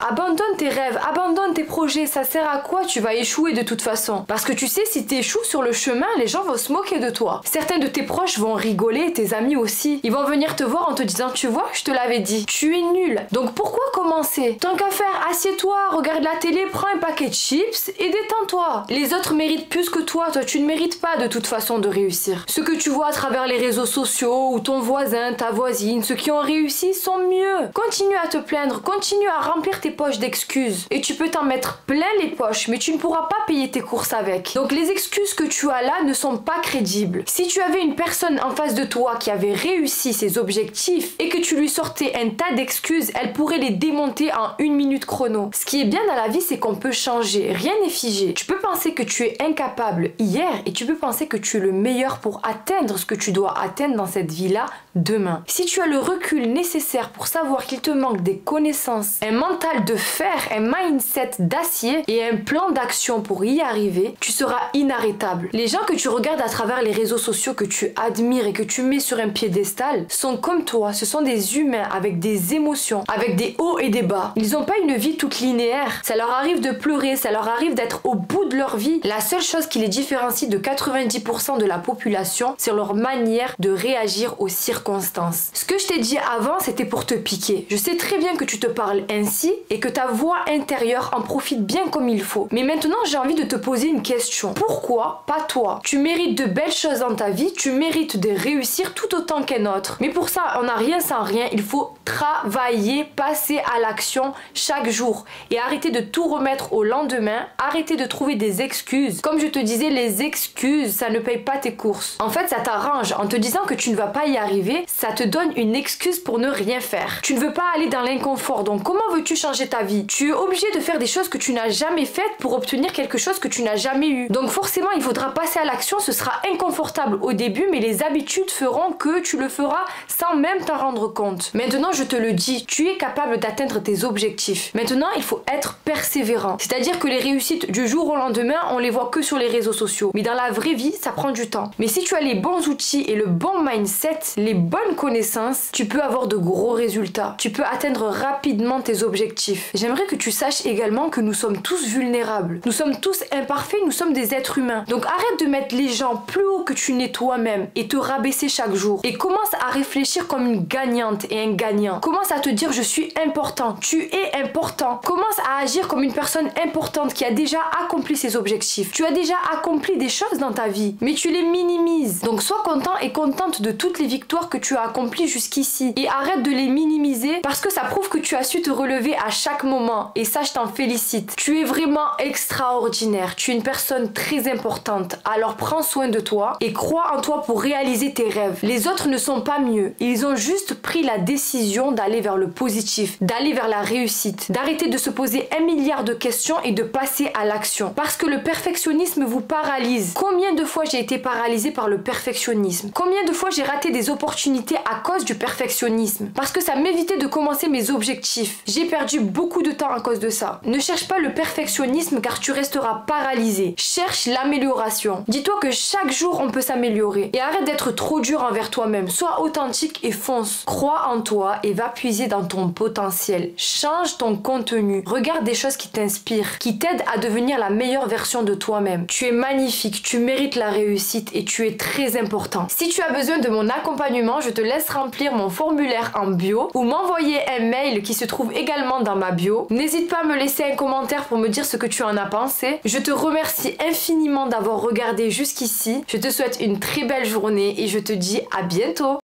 Abandonne tes rêves, abandonne tes projets, ça sert à quoi? Tu vas échouer de toute façon. Parce que tu sais, si t'échoues sur le chemin, les gens vont se moquer de toi. Certains de tes proches vont rigoler, tes amis aussi. Ils vont venir te voir en te disant, tu vois, je te l'avais dit, tu es nul. Donc pourquoi commencer? Tant qu'à faire, assieds-toi, regarde la télé, prends un paquet de chips et détends-toi. Les autres méritent plus que toi tu ne mérites pas de toute façon de réussir. Ce que tu vois à travers les réseaux sociaux ou ton voisin, ta voisine, ceux qui ont réussi sont mieux. Continue à te plaindre, continue à remplir tes poches d'excuses. Et tu peux t'en mettre plein les poches, mais tu ne pourras pas payer tes courses avec. Donc les excuses que tu as là ne sont pas crédibles. Si tu avais une personne en face de toi qui avait réussi ses objectifs et que tu lui sortais un tas d'excuses, elle pourrait les démonter en 1 minute chrono. Ce qui est bien dans la vie, c'est qu'on peut changer. Rien n'est figé. Tu peux penser que tu es incapable hier et tu peux penser que tu es le meilleur pour atteindre ce que tu dois atteindre dans cette vie-là demain. Si tu as le recul nécessaire pour savoir qu'il te manque des connaissances, un mental de fer, un mindset d'acier et un plan d'action pour y arriver, tu seras inarrêtable. Les gens que tu regardes à travers les réseaux sociaux que tu admires et que tu mets sur un piédestal sont comme toi, ce sont des humains avec des émotions, avec des hauts et des bas. Ils n'ont pas une vie toute linéaire. Ça leur arrive de pleurer, ça leur arrive d'être au bout de leur vie. La seule chose qui les différencie de 90% de la population, c'est leur manière de réagir aux circonstances. Ce que je t'ai dit avant, c'était pour te piquer. Je sais très bien que tu te parles ainsi et que ta voix intérieure en profite bien comme il faut. Mais maintenant, j'ai envie de te poser une question. Pourquoi pas toi? Tu mérites de belles choses dans ta vie, tu mérites de réussir tout autant qu'un autre. Mais pour ça, on n'a rien sans rien. Il faut travailler, passer à l'action chaque jour et arrêter de tout remettre au lendemain. Arrêter de trouver des excuses. Comme je te disais, les excuses, ça ne paye pas tes courses. En fait, ça t'arrange. En te disant que tu ne vas pas y arriver, ça te donne une excuse pour ne rien faire. Tu ne veux pas aller dans l'inconfort. Donc comment veux-tu changer ta vie? Tu es obligé de faire des choses que tu n'as jamais faites pour obtenir quelque chose que tu n'as jamais eu. Donc forcément, il faudra passer à l'action. Ce sera inconfortable au début, mais les habitudes feront que tu le feras sans même t'en rendre compte. Maintenant, je te le dis, tu es capable d'atteindre tes objectifs. Maintenant, il faut être persévérant. C'est-à-dire que les réussites du jour au lendemain, on les voit que sur les réseaux sociaux. Mais dans la vraie vie, ça prend du temps. Mais si tu as les bons outils et le bon mindset, les bonnes connaissances, tu peux avoir de gros résultats. Tu peux atteindre rapidement tes objectifs. J'aimerais que tu saches également que nous sommes tous vulnérables. Nous sommes tous imparfaits, nous sommes des êtres humains. Donc arrête de mettre les gens plus haut que tu n'es toi-même et te rabaisser chaque jour. Et commence à réfléchir comme une gagnante et un gagnant. Commence à te dire je suis important. Tu es important. Commence à agir comme une personne importante qui a déjà accompli ses objectifs. Tu as déjà accompli des choses dans ta vie, mais tu les minimises. Donc sois content et contente de toutes les victoires que tu as accomplies jusqu'ici. Et arrête de les minimiser parce que ça prouve que tu as su te relever à chaque moment. Et ça, je t'en félicite. Tu es vraiment extraordinaire. Tu es une personne très importante. Alors prends soin de toi et crois en toi pour réaliser tes rêves. Les autres ne sont pas mieux. Ils ont juste pris la décision d'aller vers le positif, d'aller vers la réussite, d'arrêter de se poser 1 milliard de questions et de passer à l'action. Parce que le perfectionnisme vous paralyse. Combien de fois j'ai été paralysée par le perfectionnisme? Combien de fois j'ai raté des opportunités à cause du perfectionnisme? Parce que ça m'évitait de commencer mes objectifs. J'ai perdu beaucoup de temps à cause de ça. Ne cherche pas le perfectionnisme car tu resteras paralysé. Cherche l'amélioration. Dis-toi que chaque jour on peut s'améliorer. Et arrête d'être trop dur envers toi-même. Sois authentique et fonce. Crois en toi et va puiser dans ton potentiel. Change ton contenu. Regarde des choses qui t'inspirent, qui t'aident à devenir la meilleure version de toi-même. Tu es magnifique, tu mérites la réussite et tu es très important. Si tu as besoin de mon accompagnement, je te laisse remplir mon formulaire en bio ou m'envoyer un mail qui se trouve également dans ma bio. N'hésite pas à me laisser un commentaire pour me dire ce que tu en as pensé. Je te remercie infiniment d'avoir regardé jusqu'ici. Je te souhaite une très belle journée et je te dis à bientôt.